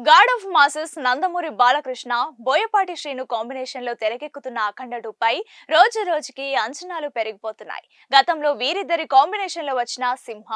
God of masses Nandamuri Balakrishna Boyapati Srinu combination లో తెరకెక్కుతున్న అఖండ 2 పై రోజు రోజుకి అంచనాలు పెరిగిపోతున్నాయి. గతంలో వీరిద్దరి కాంబినేషన్ లో వచ్చిన సింహ,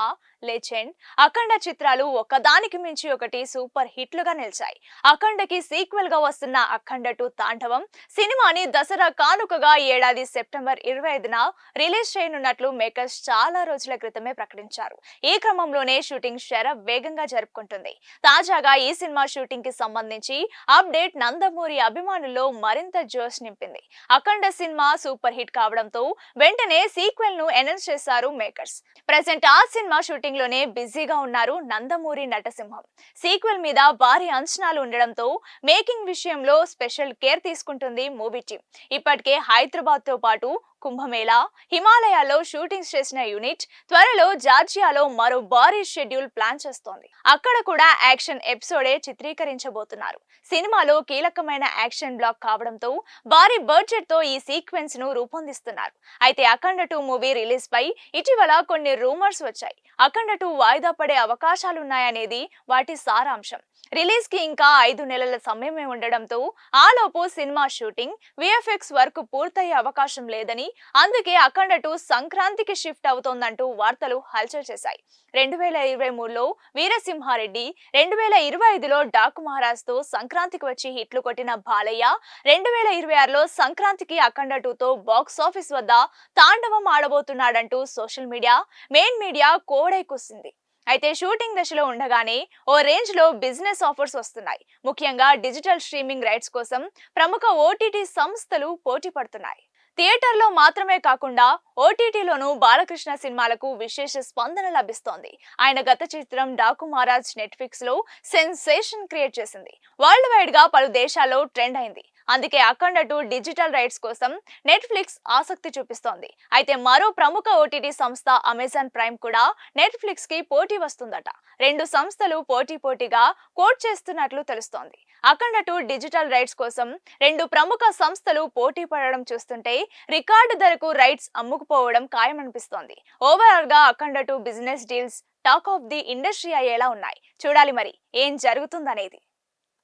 లెజెండ్, అఖండ చిత్రాలు ఒకదానికి మించి ఒకటి సూపర్ హిట్లుగా నిలిచాయి. అఖండకి సీక్వెల్ గా వస్తున్న అఖండ 2 తాండవం సినిమాని దసరా కానుకగా ఈ ఏడాది సెప్టెంబర్ 25న రిలీజ్ చేయనున్నట్లు మేకర్స్ చాలా రోజుల క్రితమే ప్రకటించారు. ఈ క్రమంలోనే షూటింగ్ వేగంగా జరుపుకుంటుంది. తాజాగా ఈ సినిమా షూటింగ్ కి సంబంధించి అప్డేట్ నందమూరి అభిమానుల్లో మరింత జోష్ నింపింది. అఖండ సినిమా సూపర్ హిట్ కావడంతో వెంటనే సీక్వెల్ ను అనౌన్స్ చేశారు మేకర్స్. ప్రెజెంట్ ఆ సినిమా షూటింగ్ లోనే బిజీగా ఉన్నారు నందమూరి నటసింహం. సీక్వెల్ మీద భారీ అంచనాలు ఉండడంతో మేకింగ్ విషయంలో స్పెషల్ కేర్ తీసుకుంటుంది మూవీ టీం. ఇప్పటికే హైదరాబాద్ తో పాటు కుంభమేళా, హిమాలయాల్లో షూటింగ్స్ చేసిన యూనిట్ త్వరలో జార్జియాలో మరో భారీ షెడ్యూల్ ప్లాన్ చేస్తోంది. అక్కడ కూడా యాక్షన్ ఎపిసోడే చిత్రీకరించబోతున్నారు. సినిమాలో కీలకమైన యాక్షన్ బ్లాక్ కావడంతో భారీ బడ్జెట్ తో ఈ సీక్వెన్స్ ను రూపొందిస్తున్నారు. అయితే అఖండ 2 మూవీ రిలీజ్ పై ఇటీవల కొన్ని రూమర్స్ వచ్చాయి. అఖండ 2 వాయిదా పడే అవకాశాలున్నాయనేది వాటి సారాంశం. రిలీజ్ కి ఇంకా 5 నెలల సమయమే ఉండడంతో ఆలోపు సినిమా షూటింగ్, విఎఫ్ఎక్స్ వర్క్ పూర్తయ్యే అవకాశం లేదని, అందుకే అఖండ 2 సంక్రాంతికి షిఫ్ట్ అవుతోందంటూ వార్తలు హల్చల్ చేశాయి. 2023లో వీరసింహారెడ్డి, 2025లో డాకు మహారాజ్ తో సంక్రాంతికి వచ్చి హిట్లు కొట్టిన బాలయ్య, 2026లో సంక్రాంతికి అఖండ 2తో బాక్స్ ఆఫీస్ వద్ద తాండవం ఆడబోతున్నాడంటూ సోషల్ మీడియా, మెయిన్ మీడియా కోడై కూసింది. అయితే షూటింగ్ దశలో ఉండగానే ఓ రేంజ్ లో బిజినెస్ ఆఫర్స్ వస్తున్నాయి. ముఖ్యంగా డిజిటల్ స్ట్రీమింగ్ రైట్స్ కోసం ప్రముఖ ఓటీటీ సంస్థలు పోటీ పడుతున్నాయి. థియేటర్లో మాత్రమే కాకుండా ఓటీటీలోనూ బాలకృష్ణ సినిమాలకు విశేష స్పందన లభిస్తోంది. ఆయన గత చిత్రం డాకు మహారాజ్ నెట్ఫ్లిక్స్ లో సెన్సేషన్ క్రియేట్ చేసింది. వరల్డ్ వైడ్ గా పలు దేశాల్లో ట్రెండ్ అయింది. అందుకే అఖండ 2 డిజిటల్ రైట్స్ కోసం నెట్ఫ్లిక్స్ ఆసక్తి చూపిస్తోంది. అయితే మరో ప్రముఖ ఓటీటీ సంస్థ అమెజాన్ ప్రైమ్ కూడా నెట్ఫ్లిక్స్ కి పోటీ వస్తుందట. రెండు సంస్థలు పోటీగా కోట్ చేస్తున్నట్లు తెలుస్తోంది. అఖండ 2 డిజిటల్ రైట్స్ కోసం రెండు ప్రముఖ సంస్థలు పోటీ పడడం చూస్తుంటే రికార్డు ధరకు రైట్స్ అమ్ముకుపోవడం ఖాయమనిపిస్తోంది. ఓవరాల్ గా Akhanda 2 business deals talk of the industry అయ్యేలా ఉన్నాయి. చూడాలి మరి ఏం జరుగుతుందనేది.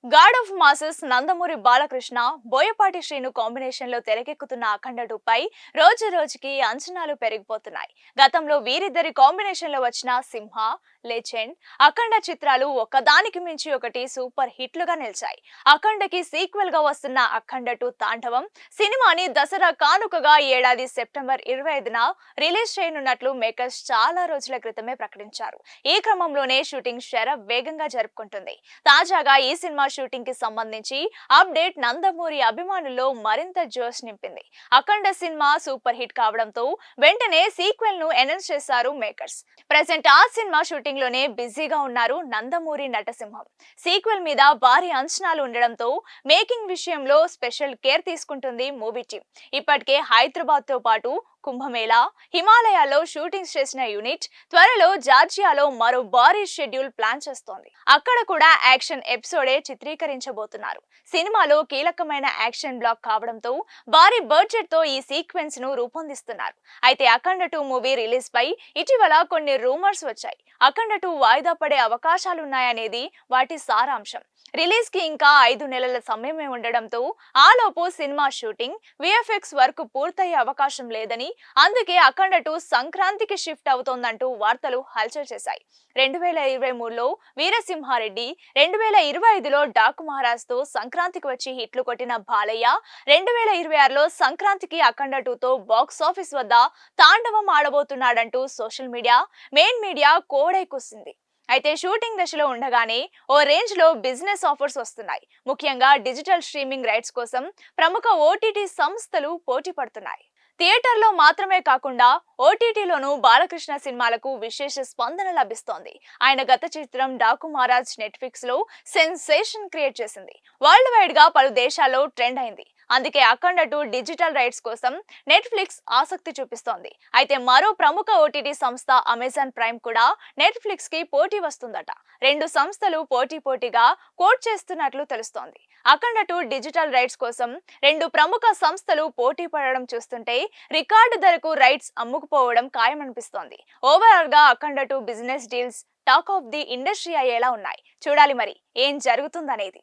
God of masses Nandamuri Balakrishna Boyapati Srinu combination లో తెరకెక్కుతున్న అఖండ 2 పై రోజు రోజుకి అంచనాలు పెరిగిపోతున్నాయి. గతంలో వీరిద్దరి కాంబినేషన్ లో వచ్చిన సింహ, లెజెండ్, అఖండ చిత్రాలు ఒకదానికి మించి ఒకటి సూపర్ హిట్లుగా నిలిచాయి. అఖండకి సీక్వెల్ గా వస్తున్న అఖండ 2 తాండవం సినిమాని దసరా కానుకగా ఈ ఏడాది సెప్టెంబర్ 25న రిలీజ్ చేయనున్నట్లు మేకర్స్ చాలా రోజుల క్రితమే ప్రకటించారు. ఈ క్రమంలోనే షూటింగ్ వేగంగా జరుపుకుంటుంది. తాజాగా ఈ సినిమా షూటింగ్ కి సంబంధించి అప్డేట్ నందమూరి అభిమానుల్లో మరింత జోష్ నింపింది. అఖండ సినిమా సూపర్ హిట్ కావడంతో వెంటనే సీక్వెల్ ను అనౌన్స్ చేశారు మేకర్స్. ప్రెజెంట్ ఆ సినిమా షూటింగ్ లోనే బిజీగా ఉన్నారు నందమూరి నటసింహం. సీక్వెల్ మీద భారీ అంచనాలు ఉండడంతో మేకింగ్ విషయంలో స్పెషల్ కేర్ తీసుకుంటుంది మూవీ టీం. ఇప్పటికే హైదరాబాద్ తో పాటు కుంభమేళా, హిమాలయాల్లో షూటింగ్స్ చేసిన యూనిట్ త్వరలో జార్జియాలో మరో భారీ షెడ్యూల్ ప్లాన్ చేస్తోంది. అక్కడ కూడా యాక్షన్ ఎపిసోడే చిత్రీకరించబోతున్నారు. సినిమాలో కీలకమైన యాక్షన్ బ్లాక్ కావడంతో భారీ బడ్జెట్ తో ఈ సీక్వెన్స్ ను రూపొందిస్తున్నారు. అయితే అఖండ 2 మూవీ రిలీజ్ పై ఇటీవల కొన్ని రూమర్స్ వచ్చాయి. అఖండ 2 వాయిదా పడే అవకాశాలున్నాయనేది వాటి సారాంశం. రిలీజ్ కి ఇంకా 5 నెలల సమయమే ఉండడంతో ఆలోపు సినిమా షూటింగ్, విఎఫ్ఎక్స్ వర్క్ పూర్తయ్యే అవకాశం లేదని, అందుకే అఖండ 2 సంక్రాంతికి షిఫ్ట్ అవుతోందంటూ వార్తలు హల్చల్ చేశాయి. 2023లో వీరసింహారెడ్డి, 2025లో డాకు మహారాజ్ తో సంక్రాంతికి వచ్చి హిట్లు కొట్టిన బాలయ్య, 2026లో సంక్రాంతికి అఖండ 2తో బాక్స్ ఆఫీస్ వద్ద తాండవం ఆడబోతున్నాడంటూ సోషల్ మీడియా, మెయిన్ మీడియా కోడై కూసింది. అయితే షూటింగ్ దశలో ఉండగానే ఓ రేంజ్ లో బిజినెస్ ఆఫర్స్ వస్తున్నాయి. ముఖ్యంగా డిజిటల్ స్ట్రీమింగ్ రైట్స్ కోసం ప్రముఖ ఓటీటీ సంస్థలు పోటీ పడుతున్నాయి. థియేటర్లో మాత్రమే కాకుండా ఓటీటీలోనూ బాలకృష్ణ సినిమాలకు విశేష స్పందన లభిస్తోంది. ఆయన గత చిత్రం డాకు మహారాజ్ నెట్ఫ్లిక్స్ లో సెన్సేషన్ క్రియేట్ చేసింది. వరల్డ్ వైడ్ గా పలు దేశాల్లో ట్రెండ్ అయింది. అందుకే అఖండ 2 డిజిటల్ రైట్స్ కోసం నెట్ఫ్లిక్స్ ఆసక్తి చూపిస్తోంది. అయితే మరో ప్రముఖ ఓటీటీ సంస్థ అమెజాన్ ప్రైమ్ కూడా నెట్ఫ్లిక్స్ కి పోటీ వస్తుందట. రెండు సంస్థలు పోటీగా కోట్ చేస్తున్నట్లు తెలుస్తోంది. అఖండ 2 డిజిటల్ రైట్స్ కోసం రెండు ప్రముఖ సంస్థలు పోటీ పడడం చూస్తుంటే రికార్డు ధరకు రైట్స్ అమ్ముకుపోవడం ఖాయమనిపిస్తోంది. ఓవరాల్ గా Akhanda 2 business deals talk of the industry అయ్యేలా ఉన్నాయి. చూడాలి మరి ఏం జరుగుతుందనేది.